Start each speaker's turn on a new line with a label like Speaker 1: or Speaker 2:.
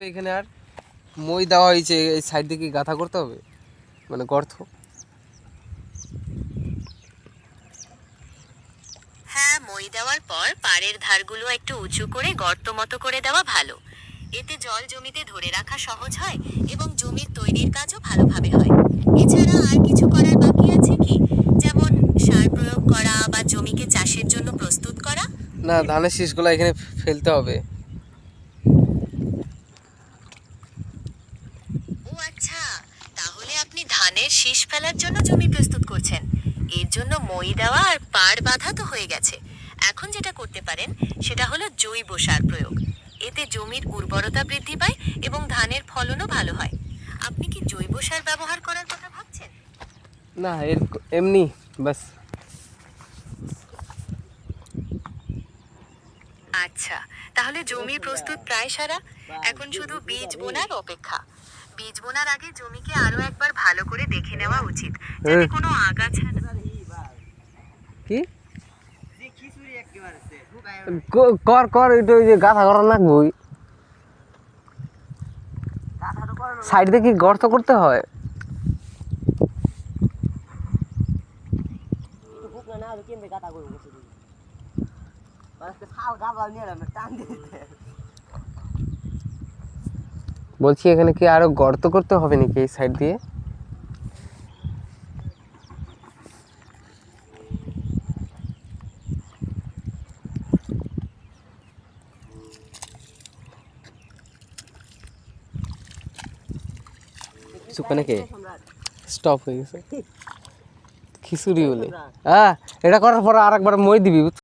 Speaker 1: এখানে আর মই দেওয়া হয়েছে, এই সাইড দিয়ে কি গাঁথা করতে হবে, মানে গর্ত?
Speaker 2: হ্যাঁ, মই দেওয়ার পর পাড়ের ধারগুলো একটু উঁচু করে গর্ত মতো করে দেওয়া ভালো। এতে জল জমিতে ধরে রাখা সহজ হয় এবং জমির তৈরির কাজও ভালোভাবে হয়। এছাড়া আর কিছু করার বাকি আছে কি, যেমন সার প্রয়োগ করা বা জমিকে চাষের জন্য প্রস্তুত করা?
Speaker 1: না, ধানের শীষগুলো এখানে ফেলতে হবে।
Speaker 2: ও আচ্ছা, তাহলে আপনি ধানের শীষ ফেলার জন্য জমি প্রস্তুত করছেন। এর জন্য মই দেওয়া আর পাড় বাঁধা তো হয়ে গেছে। এখন যেটা করতে পারেন সেটা হলো জৈব সার প্রয়োগ। এতে জমির উর্বরতা বৃদ্ধি পায় এবং ধানের ফলনও ভালো হয়। আপনি কি জৈব সার ব্যবহার করার কথা ভাবছেন?
Speaker 1: না, এমনি বাস।
Speaker 2: আচ্ছা, তাহলে জমি প্রস্তুত প্রায় সারা। এখন শুধু বীজ বোনার অপেক্ষা। বীজ বোনার আগে জমিকে আরো একবার ভালো করে দেখে নেওয়া উচিত, যাতে কোনো আগাছা
Speaker 1: কি কর কর এটা ওই যে গাঁথা করা লাগবই। সাইড দিয়ে কি গর্ত করতে হয়? বলছি এখানে কি আরো গর্ত করতে হবে নাকি এই সাইড দিয়ে? সুখানে কে স্টপ হয়ে গেছে খিচুড়ি বলে। হ্যাঁ, এটা করার পর আর একবার মই দিবি।